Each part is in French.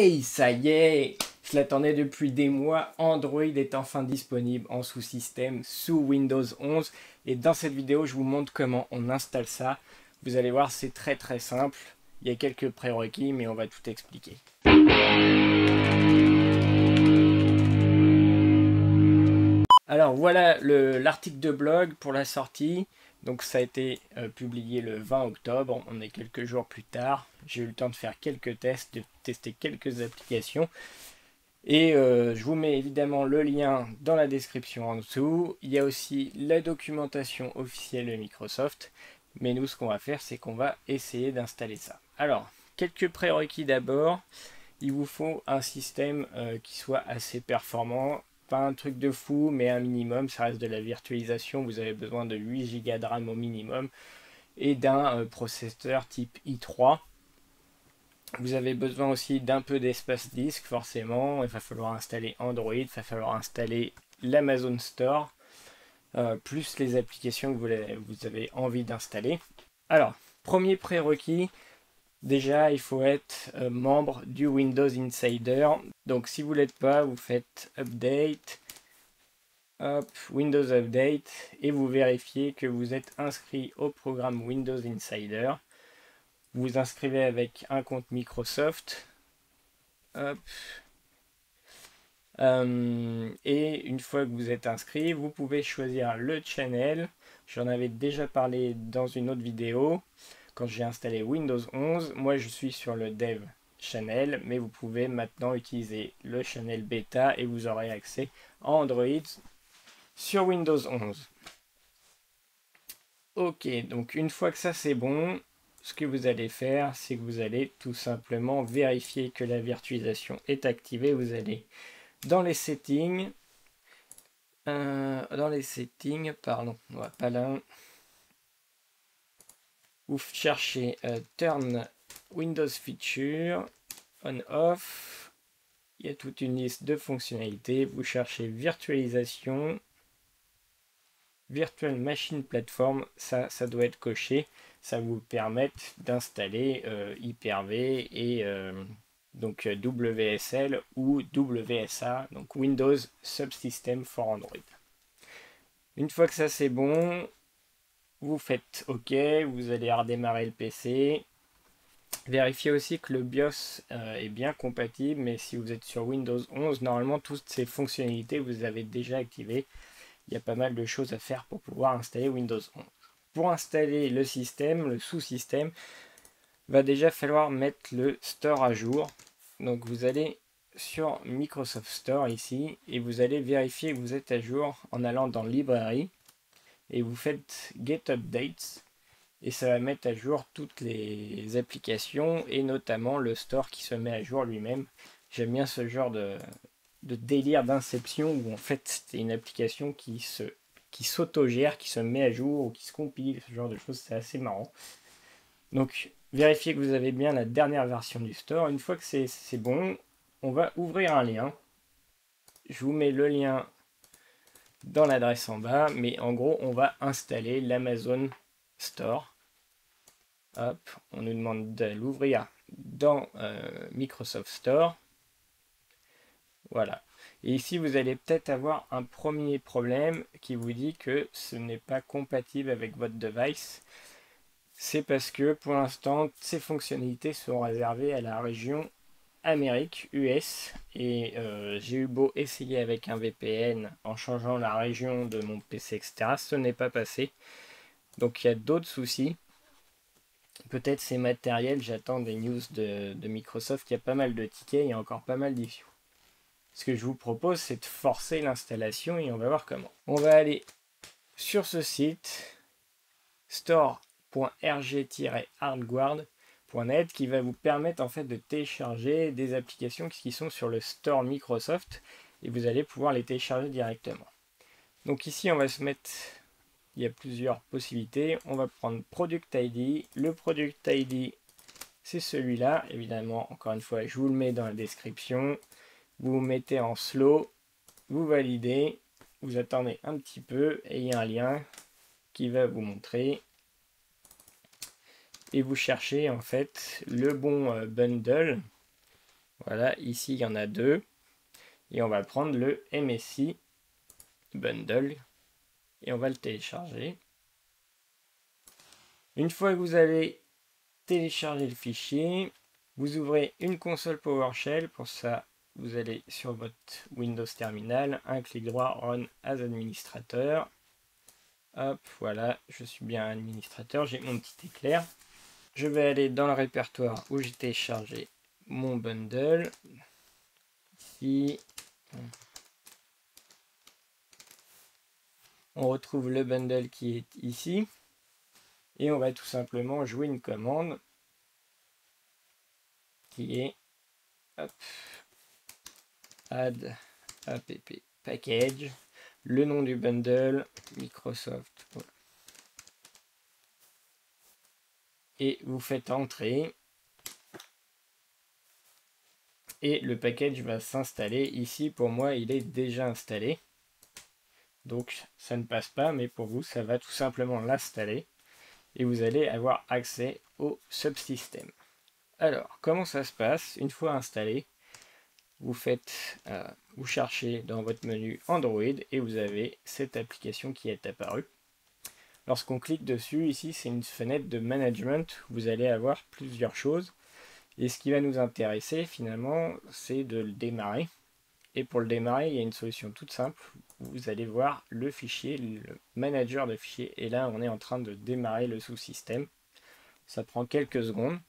Hey, ça y est! Je l'attendais depuis des mois, Android est enfin disponible en sous-système sous Windows 11 et dans cette vidéo je vous montre comment on installe ça. Vous allez voir, c'est très simple, il y a quelques prérequis mais on va tout expliquer. Alors voilà l'article de blog pour la sortie. Donc ça a été publié le 20 octobre, on est quelques jours plus tard. J'ai eu le temps de faire quelques tests, de tester quelques applications. Et je vous mets évidemment le lien dans la description en dessous. Il y a aussi la documentation officielle de Microsoft. Mais nous, ce qu'on va faire, c'est qu'on va essayer d'installer ça. Alors, quelques prérequis d'abord. Il vous faut un système qui soit assez performant. Pas un truc de fou, mais un minimum. Ça reste de la virtualisation. Vous avez besoin de 8 Go de RAM au minimum. Et d'un processeur type i3. Vous avez besoin aussi d'un peu d'espace disque, forcément. Il va falloir installer Android, il va falloir installer l'Amazon Store, plus les applications que vous avez envie d'installer. Alors, premier prérequis, déjà il faut être membre du Windows Insider. Donc si vous ne l'êtes pas, vous faites Update, Windows Update, et vous vérifiez que vous êtes inscrit au programme Windows Insider. Vous inscrivez avec un compte Microsoft. Et une fois que vous êtes inscrit, vous pouvez choisir le channel. J'en avais déjà parlé dans une autre vidéo quand j'ai installé Windows 11. Moi je suis sur le Dev Channel, mais vous pouvez maintenant utiliser le channel bêta et vous aurez accès à Android sur Windows 11. Ok, donc une fois que ça c'est bon, ce que vous allez faire, c'est que vous allez tout simplement vérifier que la virtualisation est activée. Vous allez dans les settings, pardon, ouais, pas là. Vous cherchez Turn Windows Feature On Off. Il y a toute une liste de fonctionnalités. Vous cherchez virtualisation, Virtual Machine Platform, ça doit être coché. Ça vous permet d'installer Hyper-V et donc WSL ou WSA, donc Windows Subsystem for Android. Une fois que ça c'est bon, vous faites OK, vous allez redémarrer le PC. Vérifiez aussi que le BIOS est bien compatible, mais si vous êtes sur Windows 11, normalement toutes ces fonctionnalités vous avez déjà activées. Il y a pas mal de choses à faire pour pouvoir installer Windows 11. Pour installer le système, le sous-système, va déjà falloir mettre le store à jour. Donc vous allez sur Microsoft Store ici et vous allez vérifier que vous êtes à jour en allant dans Librairie et vous faites Get Updates et ça va mettre à jour toutes les applications et notamment le store qui se met à jour lui-même. J'aime bien ce genre de délire d'inception où en fait c'est une application qui s'autogère, qui se met à jour ou qui se compile, ce genre de choses, c'est assez marrant. Donc vérifiez que vous avez bien la dernière version du store. Une fois que c'est bon, on va ouvrir un lien. Je vous mets le lien dans l'adresse en bas, mais en gros on va installer l'Amazon Store. Hop, on nous demande de l'ouvrir dans Microsoft Store. Voilà. Et ici, vous allez peut-être avoir un premier problème qui vous dit que ce n'est pas compatible avec votre device. C'est parce que pour l'instant, ces fonctionnalités sont réservées à la région Amérique, US. Et j'ai eu beau essayer avec un VPN en changeant la région de mon PC, etc. Ce n'est pas passé. Donc il y a d'autres soucis. Peut-être c'est matériel, j'attends des news de Microsoft. Il y a pas mal de tickets, il y a encore pas mal d'issues. Ce que je vous propose, c'est de forcer l'installation et on va voir comment. On va aller sur ce site store.rg-hardware.net qui va vous permettre en fait de télécharger des applications qui sont sur le store Microsoft et vous allez pouvoir les télécharger directement. Donc ici, on va se mettre, il y a plusieurs possibilités. On va prendre Product ID. Le Product ID, c'est celui-là. Évidemment, encore une fois, je vous le mets dans la description. Vous mettez en slow, vous validez, vous attendez un petit peu et il y a un lien qui va vous montrer. Et vous cherchez en fait le bon bundle. Voilà, ici il y en a deux. Et on va prendre le MSI Bundle et on va le télécharger. Une fois que vous avez téléchargé le fichier, vous ouvrez une console PowerShell. Pour ça, vous allez sur votre Windows Terminal, un clic droit, Run as administrateur. Hop, voilà, je suis bien administrateur, j'ai mon petit éclair. Je vais aller dans le répertoire où j'ai téléchargé mon bundle. Ici, on retrouve le bundle qui est ici. Et on va tout simplement jouer une commande qui est hop, add app package, le nom du bundle, Microsoft. Voilà. Et vous faites entrer. Et le package va s'installer. Ici, pour moi, il est déjà installé. Donc, ça ne passe pas, mais pour vous, ça va tout simplement l'installer. Et vous allez avoir accès au subsystème. Alors, comment ça se passe? Une fois installé, vous cherchez dans votre menu Android et vous avez cette application qui est apparue. Lorsqu'on clique dessus, ici c'est une fenêtre de management, vous allez avoir plusieurs choses. Et ce qui va nous intéresser finalement, c'est de le démarrer. Et pour le démarrer, il y a une solution toute simple. Vous allez voir le fichier, le manager de fichiers. Et là, on est en train de démarrer le sous-système. Ça prend quelques secondes.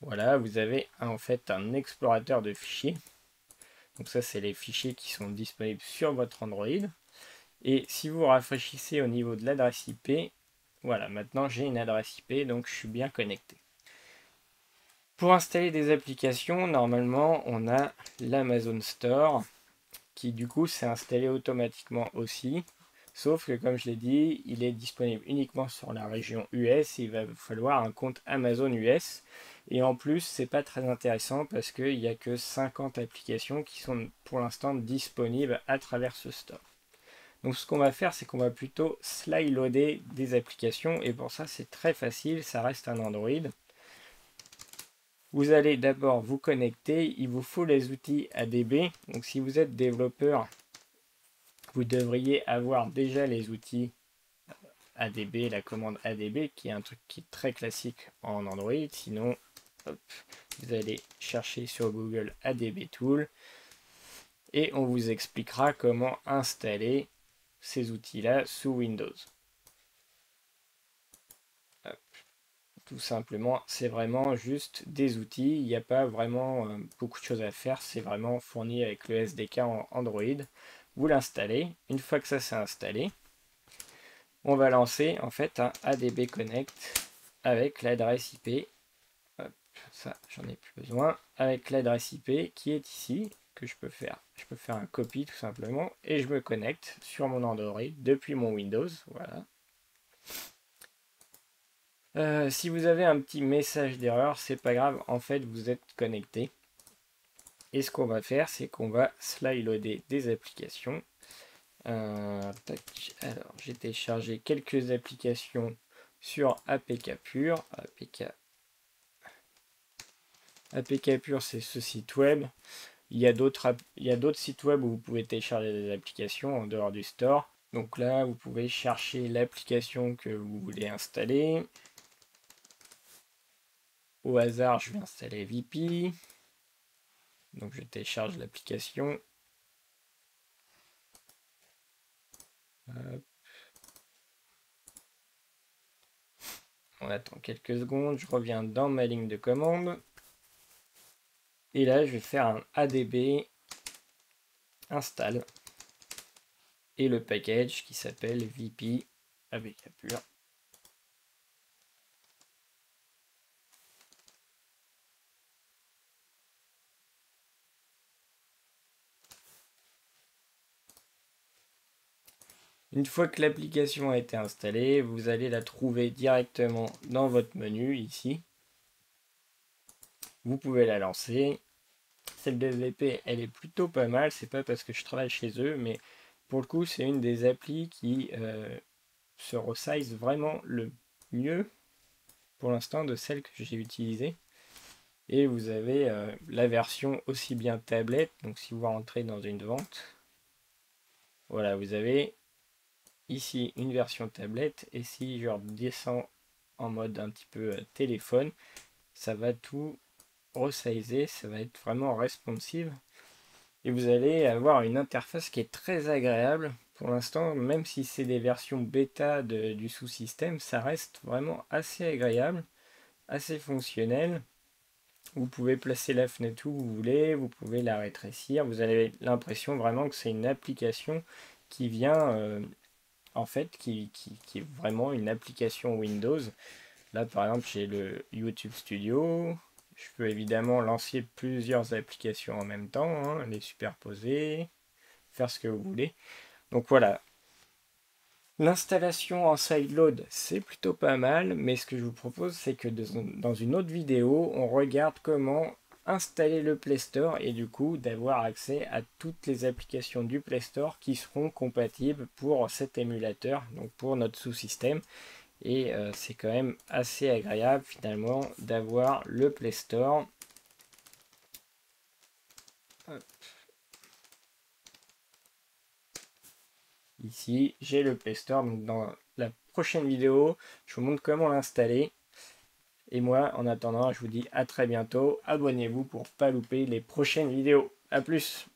Voilà, vous avez en fait un explorateur de fichiers. Donc ça, c'est les fichiers qui sont disponibles sur votre Android. Et si vous rafraîchissez au niveau de l'adresse IP, voilà, maintenant j'ai une adresse IP, donc je suis bien connecté. Pour installer des applications, normalement, on a l'Amazon Store, qui du coup s'est installé automatiquement aussi. Sauf que, comme je l'ai dit, il est disponible uniquement sur la région US. Il va falloir un compte Amazon US. Et en plus, c'est pas très intéressant parce qu'il n'y a que 50 applications qui sont pour l'instant disponibles à travers ce store. Donc ce qu'on va faire, c'est qu'on va plutôt slide loader des applications. Et pour ça, c'est très facile. Ça reste un Android. Vous allez d'abord vous connecter. Il vous faut les outils ADB. Donc si vous êtes développeur, vous devriez avoir déjà les outils ADB, la commande ADB, qui est un truc qui est très classique en Android. Sinon, hop, vous allez chercher sur Google ADB Tool et on vous expliquera comment installer ces outils-là sous Windows. Hop. Tout simplement, c'est vraiment juste des outils. Il n'y a pas vraiment beaucoup de choses à faire. C'est vraiment fourni avec le SDK en Android. Vous l'installez. Une fois que ça s'est installé, on va lancer en fait un ADB Connect avec l'adresse IP. Hop, ça, j'en ai plus besoin. Avec l'adresse IP qui est ici, que je peux faire. Je peux faire un copy tout simplement et je me connecte sur mon Android depuis mon Windows. Voilà. Si vous avez un petit message d'erreur, c'est pas grave. En fait, vous êtes connecté. Et ce qu'on va faire, c'est qu'on va slide loader des applications. Alors, j'ai téléchargé quelques applications sur APK Pure. APK Pure, c'est ce site web. Il y a d'autres sites web où vous pouvez télécharger des applications en dehors du store. Donc là, vous pouvez chercher l'application que vous voulez installer. Au hasard, je vais installer VP. Donc je télécharge l'application. On attend quelques secondes. Je reviens dans ma ligne de commande. Et là, je vais faire un ADB install et le package qui s'appelle VP APK Pure. Une fois que l'application a été installée, vous allez la trouver directement dans votre menu ici. Vous pouvez la lancer. Celle de VP, elle est plutôt pas mal. C'est pas parce que je travaille chez eux, mais pour le coup, c'est une des applis qui se resize vraiment le mieux pour l'instant de celles que j'ai utilisées. Et vous avez la version aussi bien tablette, donc si vous rentrez dans une vente, voilà, vous avez ici une version tablette, et si je redescends en mode un petit peu téléphone, ça va tout resizer, ça va être vraiment responsive. Et vous allez avoir une interface qui est très agréable. Pour l'instant, même si c'est des versions bêta du sous-système, ça reste vraiment assez agréable, assez fonctionnel. Vous pouvez placer la fenêtre où vous voulez, vous pouvez la rétrécir. Vous avez l'impression vraiment que c'est une application qui vient, en fait, qui est vraiment une application Windows. Là, par exemple, j'ai le YouTube Studio. Je peux évidemment lancer plusieurs applications en même temps, hein, les superposer, faire ce que vous voulez. Donc voilà. L'installation en sideload, c'est plutôt pas mal, mais ce que je vous propose, c'est que dans une autre vidéo, on regarde comment installer le Play Store et du coup d'avoir accès à toutes les applications du Play Store qui seront compatibles pour cet émulateur, donc pour notre sous-système. Et c'est quand même assez agréable finalement d'avoir le Play Store. Hop. Ici, j'ai le Play Store. Donc dans la prochaine vidéo, je vous montre comment l'installer. Et moi, en attendant, je vous dis à très bientôt. Abonnez-vous pour ne pas louper les prochaines vidéos. A plus!